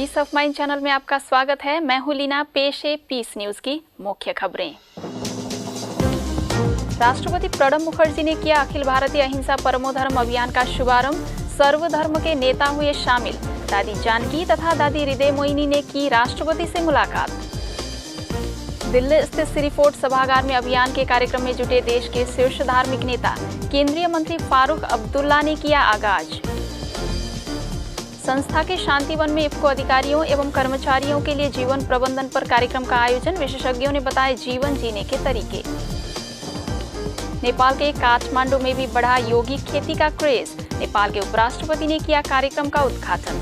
Piece of mind channel में आपका स्वागत है। मैं हूं लीना। पेश है पीस न्यूज की मुख्य खबरें। राष्ट्रपति प्रणब मुखर्जी ने किया अखिल भारतीय अहिंसा परमो धर्म अभियान का शुभारंभ। सर्वधर्म के नेता हुए शामिल। दादी जानकी तथा दादी हृदय मोहिनी ने की राष्ट्रपति से मुलाकात। दिल्ली स्थित सिरी फोर्ट सभागार में अभियान के कार्यक्रम में जुटे देश के शीर्ष धार्मिक नेता केंद्रीय मंत्री फारूक अब्दुल्ला ने किया आगाज। संस्था के शांतिवन में इफ्को अधिकारियों एवं कर्मचारियों के लिए जीवन प्रबंधन पर कार्यक्रम का आयोजन। विशेषज्ञों ने बताए जीवन जीने के तरीके। नेपाल के काठमांडू में भी बढ़ा यौगिक खेती का क्रेज। नेपाल के उपराष्ट्रपति ने किया कार्यक्रम का उद्घाटन।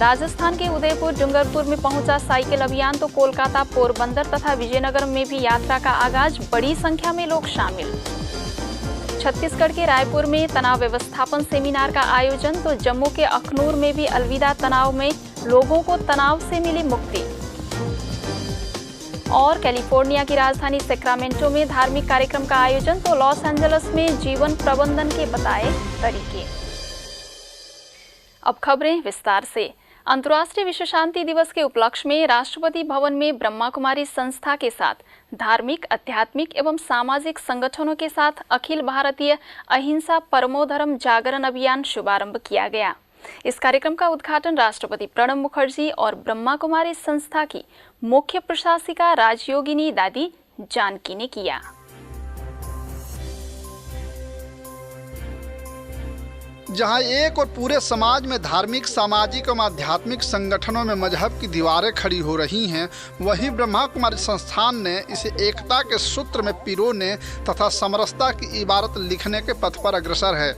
राजस्थान के उदयपुर डूंगरपुर में पहुंचा साइकिल अभियान तो कोलकाता, पोरबंदर तथा विजयनगर में भी यात्रा का आगाज। बड़ी संख्या में लोग शामिल। छत्तीसगढ़ के रायपुर में तनाव व्यवस्थापन सेमिनार का आयोजन तो जम्मू के अखनूर में भी अलविदा तनाव में लोगों को तनाव से मिली मुक्ति। और कैलिफोर्निया की राजधानी सैक्रामेंटो में धार्मिक कार्यक्रम का आयोजन तो लॉस एंजल्स में जीवन प्रबंधन के बताए तरीके। अब खबरें विस्तार से। अंतर्राष्ट्रीय विश्व शांति दिवस के उपलक्ष्य में राष्ट्रपति भवन में ब्रह्मा कुमारी संस्था के साथ धार्मिक, आध्यात्मिक एवं सामाजिक संगठनों के साथ अखिल भारतीय अहिंसा परमो धर्म जागरण अभियान शुभारंभ किया गया। इस कार्यक्रम का उद्घाटन राष्ट्रपति प्रणब मुखर्जी और ब्रह्मा कुमारी संस्था की मुख्य प्रशासिका राजयोगिनी दादी जानकी ने किया। जहां एक और पूरे समाज में धार्मिक, सामाजिक और आध्यात्मिक संगठनों में मजहब की दीवारें खड़ी हो रही हैं, वहीं ब्रह्मा कुमारी संस्थान ने इसे एकता के सूत्र में पिरोने तथा समरसता की इबारत लिखने के पथ पर अग्रसर है।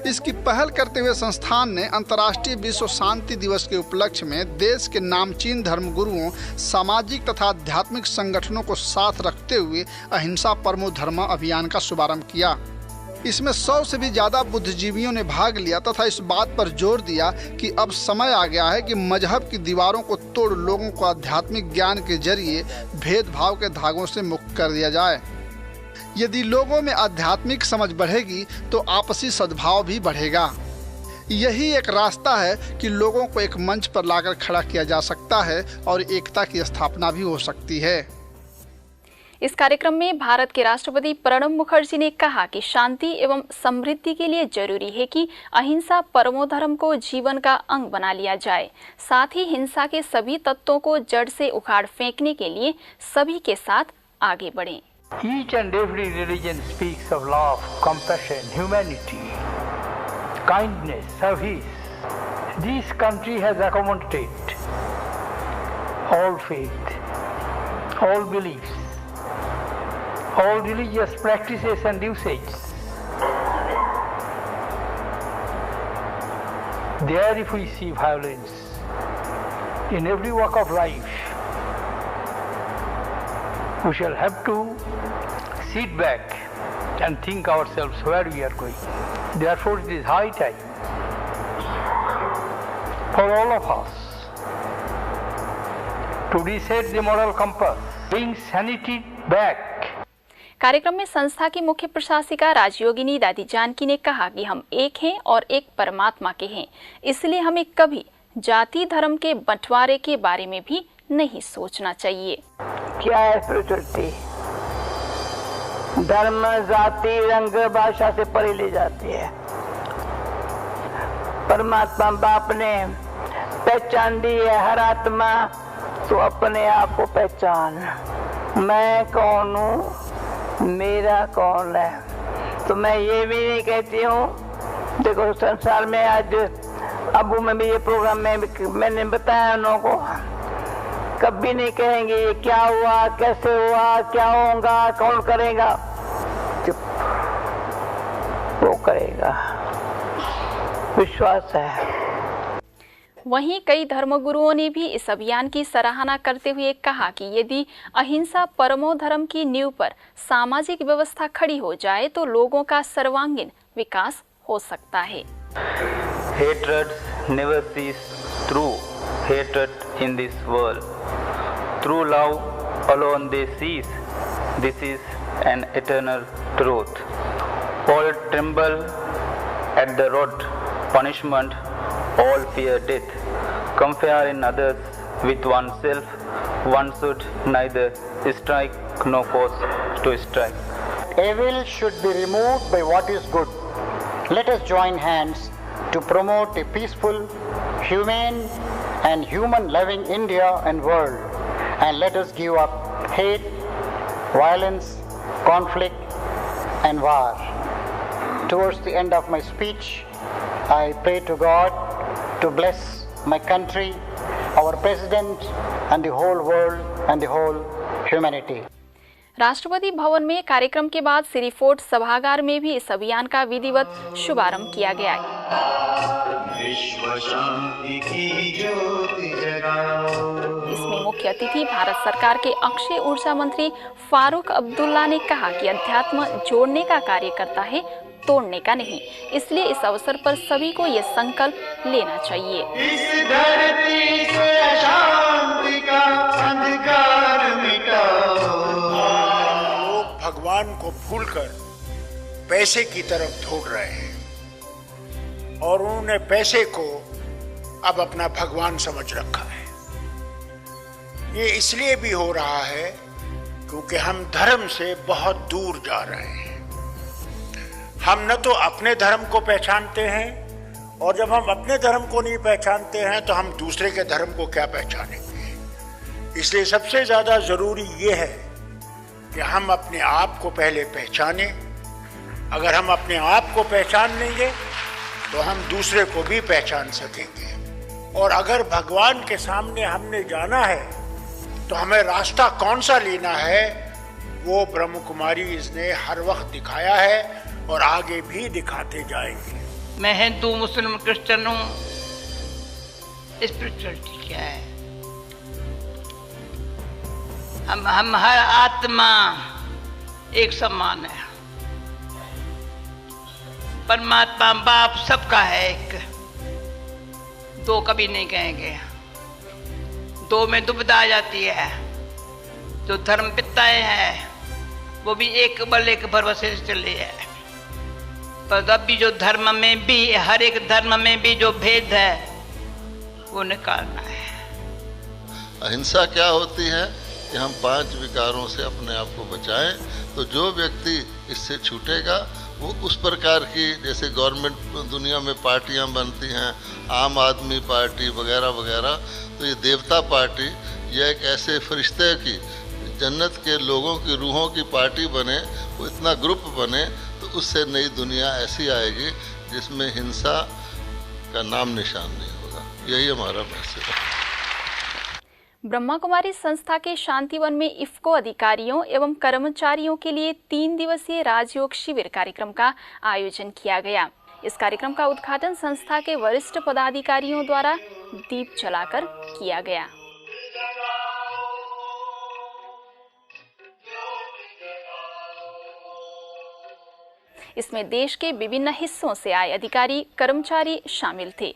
इसकी पहल करते हुए संस्थान ने अंतर्राष्ट्रीय विश्व शांति दिवस के उपलक्ष्य में देश के नामचीन धर्मगुरुओं, सामाजिक तथा आध्यात्मिक संगठनों को साथ रखते हुए अहिंसा परमो धर्म अभियान का शुभारंभ किया। इसमें 100 से भी ज्यादा बुद्धिजीवियों ने भाग लिया तथा इस बात पर जोर दिया कि अब समय आ गया है कि मजहब की दीवारों को तोड़ लोगों को आध्यात्मिक ज्ञान के जरिए भेदभाव के धागों से मुक्त कर दिया जाए। यदि लोगों में आध्यात्मिक समझ बढ़ेगी तो आपसी सद्भाव भी बढ़ेगा। यही एक रास्ता है कि लोगों को एक मंच पर लाकर खड़ा किया जा सकता है और एकता की स्थापना भी हो सकती है। इस कार्यक्रम में भारत के राष्ट्रपति प्रणब मुखर्जी ने कहा कि शांति एवं समृद्धि के लिए जरूरी है कि अहिंसा परमो धर्म को जीवन का अंग बना लिया जाए। साथ ही हिंसा के सभी तत्वों को जड़ से उखाड़ फेंकने के लिए सभी के साथ आगे बढ़ें। Each and every religion speaks of love, compassion, humanity, kindness, service. This country has accommodated all faith, all beliefs, all religious practices and usages. There if we see violence in every walk of life, we shall have to sit back and think ourselves where we are going. Therefore it is high time for all of us to reset the moral compass, bring sanity back. कार्यक्रम में संस्था की मुख्य प्रशासिका राजयोगिनी दादी जानकी ने कहा कि हम एक हैं और एक परमात्मा के हैं, इसलिए हमें कभी जाति धर्म के बंटवारे के बारे में भी नहीं सोचना चाहिए। क्या है स्पिरिचुअलिटी? धर्म, जाति, रंग, भाषा से परे ले जाती है। परमात्मा बाप ने पहचान दी है हर आत्मा, तो अपने आप को पहचान। मैं कौन हूँ, मेरा कौन है। तो मैं ये भी नहीं कहती हूँ, देखो संसार में आज अबू में भी ये प्रोग्राम में मैंने बताया उन लोगों को, कभी नहीं कहेंगे ये क्या हुआ, कैसे हुआ, क्या होगा, कौन करेगा। चुप, वो करेगा, विश्वास है। वहीं कई धर्मगुरुओं ने भी इस अभियान की सराहना करते हुए कहा कि यदि अहिंसा परमो धर्म की नींव पर सामाजिक व्यवस्था खड़ी हो जाए तो लोगों का सर्वांगीण विकास हो सकता है। Hatred never cease through hatred in this world. Through love alone they cease. This is an eternal truth. All tremble at the rod punishment, all fear death. compare in others with oneself, one should neither strike nor cause to strike. Evil should be removed by what is good. Let us join hands to promote a peaceful, humane and human-loving India and world, and let us give up hate, violence, conflict and war. Towards the end of my speech, I pray to God to bless my country, our president and the whole world and the whole humanity. Rashtrapati Bhavan में कार्यक्रम के बाद सिरी fort सभागार में भी इस अभियान का विधिवत शुभारंभ किया गया। इसमें मुख्य अतिथि भारत सरकार के अक्षय ऊर्जा मंत्री फारूक अब्दुल्ला ने कहा कि अध्यात्म जोड़ने का कार्य करता है, तोड़ने का नहीं। इसलिए इस अवसर पर सभी को यह संकल्प लेना चाहिए। इस धरती से अशांति का अंधकार मिटाओ। लोग भगवान को भूलकर पैसे की तरफ दौड़ रहे हैं और उन्होंने पैसे को अब अपना भगवान समझ रखा है। ये इसलिए भी हो रहा है क्योंकि हम धर्म से बहुत दूर जा रहे हैं। हम न तो अपने धर्म को पहचानते हैं, और जब हम अपने धर्म को नहीं पहचानते हैं तो हम दूसरे के धर्म को क्या पहचानेंगे। इसलिए सबसे ज्यादा जरूरी ये है कि हम अपने आप को पहले पहचानें। अगर हम अपने आप को पहचान लेंगे तो हम दूसरे को भी पहचान सकेंगे। और अगर भगवान के सामने हमने जाना है तो हमें रास्ता कौन सा लेना है, वो ब्रह्म कुमारी ने हर वक्त दिखाया है और आगे भी दिखाते जाएंगे। मैं हिंदू, मुस्लिम, क्रिश्चियन हूँ। स्पिरिचुअलिटी क्या है? हम हर आत्मा एक समान है। परमात्मा बाप सबका है एक, दो कभी नहीं कहेंगे। दो में दुविधा आ जाती है। जो धर्म पिताएं हैं वो भी एक बल एक भरोसे से चले है, पर अभी जो धर्म में भी, हर एक धर्म में भी जो भेद है वो निकालना है। अहिंसा क्या होती है कि हम 5 विकारों से अपने आप को बचाएं। तो जो व्यक्ति इससे छूटेगा वो उस प्रकार की, जैसे गवर्नमेंट दुनिया में पार्टियां बनती हैं, आम आदमी पार्टी वगैरह वगैरह, तो ये देवता पार्टी यह एक ऐसे फरिश्ते की, जन्नत के लोगों की रूहों की पार्टी बने, वो इतना ग्रुप बने, तो उससे नई दुनिया ऐसी आएगी जिसमें हिंसा का नाम निशान नहीं होगा। यही हमारा मैसेज है। ब्रह्मा कुमारी संस्था के शांतिवन में इफ्को अधिकारियों एवं कर्मचारियों के लिए 3 दिवसीय राजयोग शिविर कार्यक्रम का आयोजन किया गया। इस कार्यक्रम का उद्घाटन संस्था के वरिष्ठ पदाधिकारियों द्वारा दीप जलाकर किया गया। इसमें देश के विभिन्न हिस्सों से आए अधिकारी, कर्मचारी शामिल थे।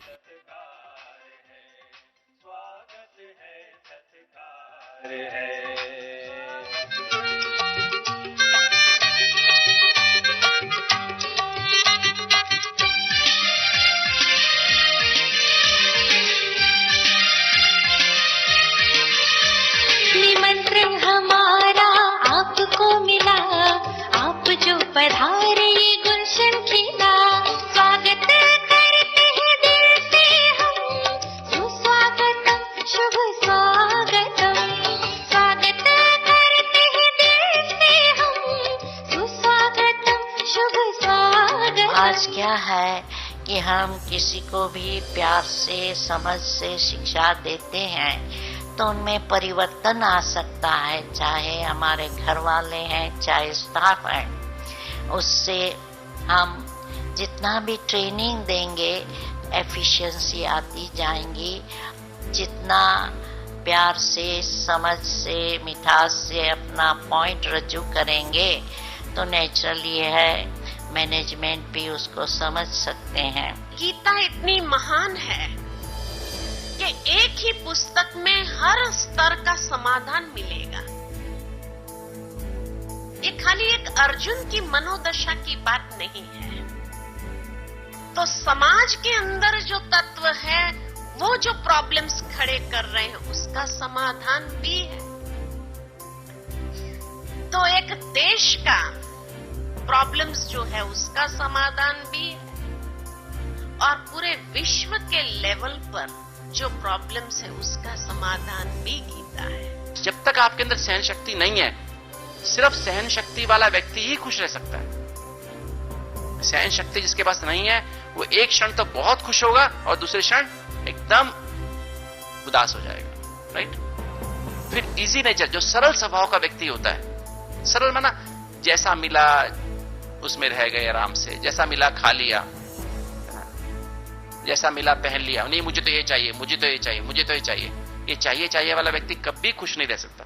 निमंत्रण हमारा आपको मिला, आप जो पधारे ये गुलशन खिला। स्वागत करते हैं दिल से हम, सुस्वागतम शुभ स्वागतम। स्वागत करते हैं दिल से हम, सुस्वागतम शुभ स्वागतम। आज क्या है कि हम किसी को भी प्यार से, समझ से शिक्षा देते हैं तो उनमें परिवर्तन आ सकता है, चाहे हमारे घर वाले हैं, चाहे स्टाफ हैं। उससे हम जितना भी ट्रेनिंग देंगे एफिशिएंसी आती जाएंगी। जितना प्यार से, समझ से, मिठास से अपना पॉइंट रजू करेंगे तो नेचुरली है मैनेजमेंट भी उसको समझ सकते हैं। गीता इतनी महान है कि एक ही पुस्तक में हर स्तर का समाधान मिलेगा। ये खाली एक अर्जुन की मनोदशा की बात नहीं है। तो समाज के अंदर जो तत्व है वो जो प्रॉब्लम्स खड़े कर रहे हैं उसका समाधान भी है। तो एक देश का प्रॉब्लम्स जो है उसका समाधान भी है और पूरे विश्व के लेवल पर जो प्रॉब्लम्स है उसका समाधान भी गीता है। जब तक आपके अंदर सहन शक्ति नहीं है, सिर्फ सहन शक्ति वाला व्यक्ति ही खुश रह सकता है। सहन शक्ति जिसके पास नहीं है वो एक क्षण तो बहुत खुश होगा और दूसरे क्षण एकदम उदास हो जाएगा, राइट। फिर इजी नेचर, जो सरल स्वभाव का व्यक्ति होता है, सरल माना जैसा मिला उसमें रह गए आराम से, जैसा मिला खा लिया, जैसा मिला पहन लिया, नहीं मुझे तो ये चाहिए, मुझे तो ये चाहिए, मुझे तो ये चाहिए, ये चाहिए वाला व्यक्ति कभी खुश नहीं रह सकता।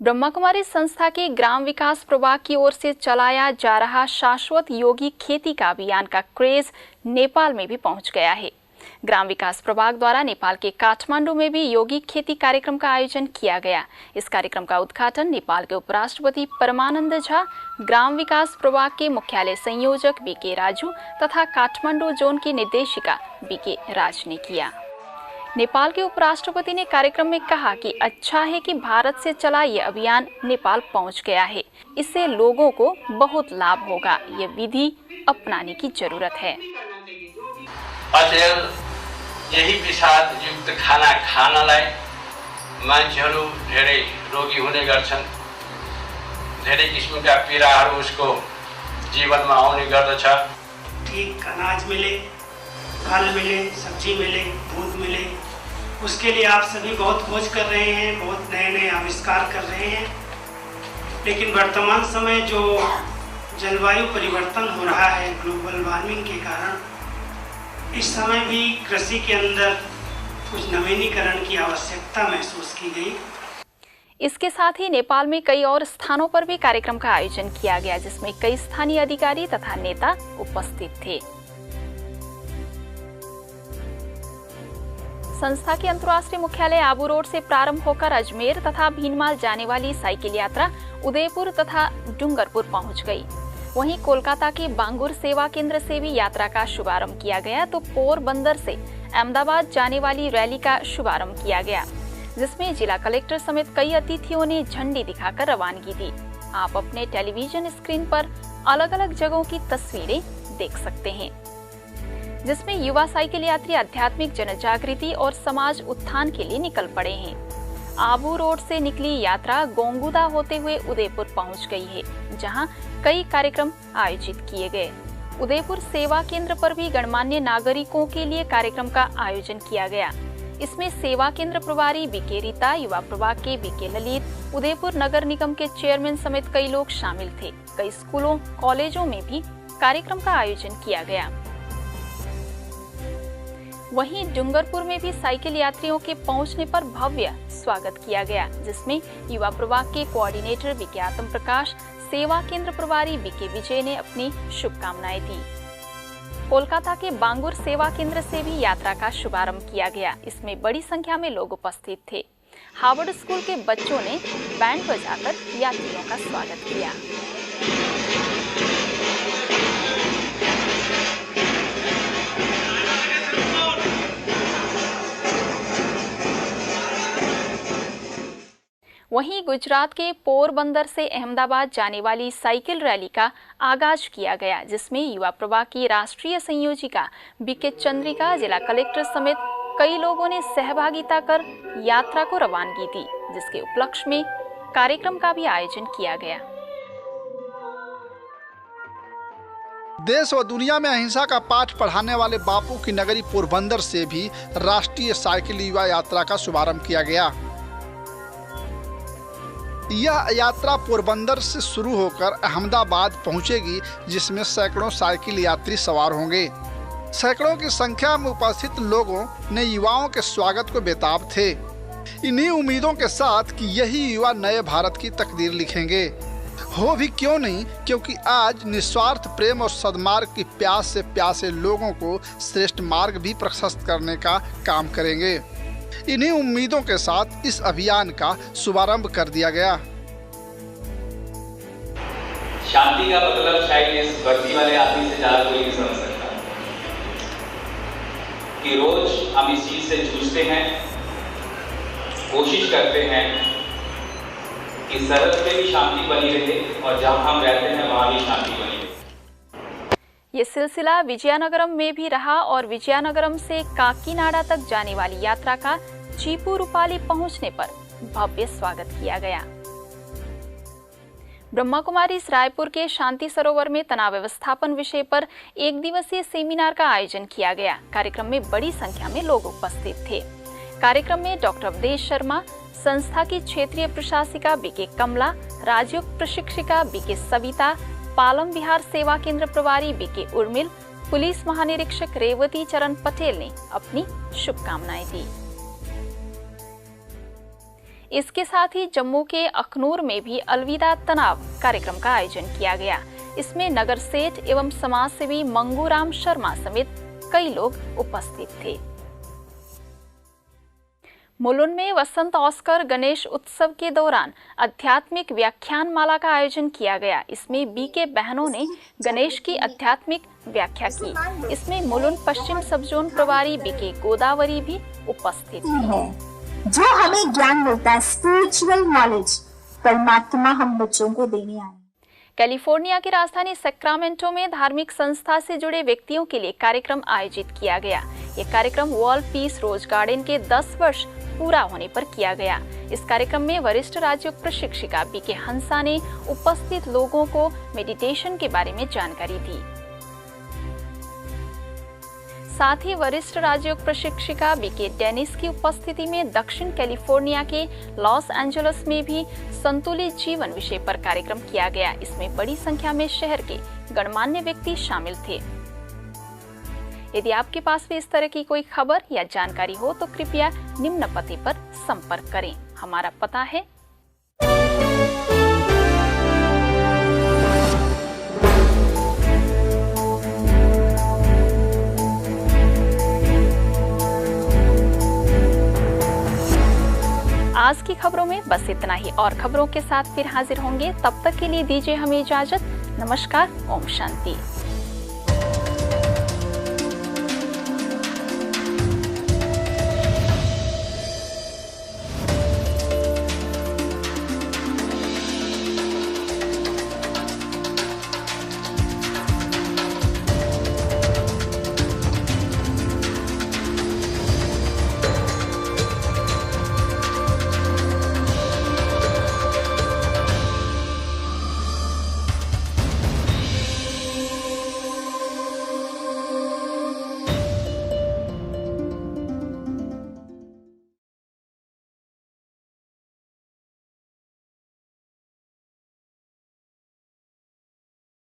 ब्रह्मा कुमारी संस्था के ग्राम विकास प्रभाग की ओर से चलाया जा रहा शाश्वत योगी खेती का अभियान का क्रेज नेपाल में भी पहुंच गया है। ग्राम विकास प्रभाग द्वारा नेपाल के काठमांडू में भी योगी खेती कार्यक्रम का आयोजन किया गया। इस कार्यक्रम का उद्घाटन नेपाल के उपराष्ट्रपति परमानंद झा, ग्राम विकास प्रभाग के मुख्यालय संयोजक बीके राजू तथा काठमांडू जोन की निर्देशिका बीके राज ने किया। नेपाल के उपराष्ट्रपति ने कार्यक्रम में कहा कि अच्छा है कि भारत से चला ये अभियान नेपाल पहुंच गया है, इससे लोगों को बहुत लाभ होगा। ये विधि अपनाने की जरूरत है। अचेल यही विषाद युक्त खाना खानलाई मान्छेहरू धेरै रोगी हुने गर्छन्, धेरै किसिमका पीडाहरू उसको जीवनमा आउने गर्दछ। ठीक अनाज मिले, फल मिले, सब्जी मिले, दूध मिले, उसके लिए आप सभी बहुत खोज कर रहे हैं, बहुत नए नए आविष्कार कर रहे हैं। लेकिन वर्तमान समय जो जलवायु परिवर्तन हो रहा है ग्लोबल वार्मिंग के कारण, इस समय भी कृषि के अंदर कुछ नवीनीकरण की आवश्यकता महसूस की गई। इसके साथ ही नेपाल में कई और स्थानों पर भी कार्यक्रम का आयोजन किया गया, जिसमें कई स्थानीय अधिकारी तथा नेता उपस्थित थे। संस्था के अंतर्राष्ट्रीय मुख्यालय आबू रोड से प्रारंभ होकर अजमेर तथा भीनमाल जाने वाली साइकिल यात्रा उदयपुर तथा डूंगरपुर पहुंच गई। वहीं कोलकाता के बांगुर सेवा केंद्र से भी यात्रा का शुभारंभ किया गया, तो पोरबंदर से अहमदाबाद जाने वाली रैली का शुभारंभ किया गया, जिसमें जिला कलेक्टर समेत कई अतिथियों ने झंडी दिखाकर रवानगी दी। आप अपने टेलीविजन स्क्रीन पर अलग अलग जगहों की तस्वीरें देख सकते हैं, जिसमें युवा साइकिल यात्री आध्यात्मिक जनजागृति और समाज उत्थान के लिए निकल पड़े हैं। आबू रोड से निकली यात्रा गोंगुदा होते हुए उदयपुर पहुंच गई है, जहां कई कार्यक्रम आयोजित किए गए। उदयपुर सेवा केंद्र पर भी गणमान्य नागरिकों के लिए कार्यक्रम का आयोजन किया गया। इसमें सेवा केंद्र प्रभारी बीके रीता, युवा प्रभाग के बीके ललित, उदयपुर नगर निगम के चेयरमैन समेत कई लोग शामिल थे। कई स्कूलों, कॉलेजों में भी कार्यक्रम का आयोजन किया गया। वहीं डूंगरपुर में भी साइकिल यात्रियों के पहुंचने पर भव्य स्वागत किया गया, जिसमें युवा प्रभाग के कोऑर्डिनेटर बीके आत्म प्रकाश, सेवा केंद्र प्रभारी बीके विजय ने अपनी शुभकामनाएं दी। कोलकाता के बांगुर सेवा केंद्र से भी यात्रा का शुभारंभ किया गया। इसमें बड़ी संख्या में लोग उपस्थित थे। हार्वर्ड स्कूल के बच्चों ने बैंड बजाकर यात्रियों का स्वागत किया। वहीं गुजरात के पोरबंदर से अहमदाबाद जाने वाली साइकिल रैली का आगाज किया गया, जिसमें युवा प्रभाग की राष्ट्रीय संयोजिका बीके चंद्रिका, जिला कलेक्टर समेत कई लोगों ने सहभागिता कर यात्रा को रवानगी दी, जिसके उपलक्ष्य में कार्यक्रम का भी आयोजन किया गया। देश व दुनिया में अहिंसा का पाठ पढ़ाने वाले बापू की नगरी पोरबंदर से भी राष्ट्रीय साइकिल युवा यात्रा का शुभारंभ किया गया। यह यात्रा पोरबंदर से शुरू होकर अहमदाबाद पहुंचेगी, जिसमें सैकड़ों साइकिल यात्री सवार होंगे। सैकड़ों की संख्या में उपस्थित लोगों ने युवाओं के स्वागत को बेताब थे, इन्हीं उम्मीदों के साथ कि यही युवा नए भारत की तकदीर लिखेंगे। हो भी क्यों नहीं, क्योंकि आज निस्वार्थ प्रेम और सद्मार्ग की प्यास से प्यासे लोगों को श्रेष्ठ मार्ग भी प्रशस्त करने का काम करेंगे। इन्हीं उम्मीदों के साथ इस अभियान का शुभारंभ कर दिया गया। शांति का मतलब शायद इस वर्दी वाले आदमी से ज्यादा कोई नहीं समझ सकता। कि रोज हम इस चीज से जूझते हैं, कोशिश करते हैं कि सरहद पे भी शांति बनी रहे और जहां हम रहते हैं वहां भी शांति बनी रहे। ये सिलसिला विजयनगरम में भी रहा और विजयनगरम से काकीनाडा तक जाने वाली यात्रा का चीपुरुपाली पहुंचने पर भव्य स्वागत किया गया। ब्रह्मा कुमारी रायपुर के शांति सरोवर में तनाव व्यवस्थापन विषय पर एक दिवसीय सेमिनार का आयोजन किया गया। कार्यक्रम में बड़ी संख्या में लोग उपस्थित थे। कार्यक्रम में डॉक्टर अवधेश शर्मा, संस्था की क्षेत्रीय प्रशासिका बीके कमला, राजयोग प्रशिक्षिका बीके सविता, पालम विहार सेवा केंद्र प्रभारी बीके उर्मिल, पुलिस महानिरीक्षक रेवती चरण पटेल ने अपनी शुभकामनाएं दी। इसके साथ ही जम्मू के अखनूर में भी अलविदा तनाव कार्यक्रम का आयोजन किया गया। इसमें नगर सेठ एवं समाज सेवी मंगूराम शर्मा समेत कई लोग उपस्थित थे। मुलुंड में वसंत ऑस्कर गणेश उत्सव के दौरान आध्यात्मिक व्याख्यान माला का आयोजन किया गया। इसमें बीके बहनों ने गणेश की आध्यात्मिक व्याख्या की। इसमें मुलुंड पश्चिम सब जोन प्रभारी बीके गोदावरी भी उपस्थित थी। जो हमें ज्ञान मिलता है, स्पिरिचुअल नॉलेज, परमात्मा हम बच्चों को देने आए। कैलिफोर्निया की राजधानी सैक्रामेंटो में धार्मिक संस्था से जुड़े व्यक्तियों के लिए कार्यक्रम आयोजित किया गया। यह कार्यक्रम वर्ल्ड पीस रोज गार्डन के 10 वर्ष पूरा होने पर किया गया। इस कार्यक्रम में वरिष्ठ राजयोग प्रशिक्षिका बीके हंसा ने उपस्थित लोगों को मेडिटेशन के बारे में जानकारी दी। साथ ही वरिष्ठ राजयोग प्रशिक्षिका बीके डेनिस की उपस्थिति में दक्षिण कैलिफोर्निया के लॉस एंजल्स में भी संतुलित जीवन विषय पर कार्यक्रम किया गया। इसमें बड़ी संख्या में शहर के गणमान्य व्यक्ति शामिल थे। यदि आपके पास भी इस तरह की कोई खबर या जानकारी हो तो कृपया निम्न पते पर संपर्क करें। हमारा पता है आज की खबरों में बस इतना ही। और खबरों के साथ फिर हाजिर होंगे। तब तक के लिए दीजिए हमें इजाजत। नमस्कार। ओम शांति।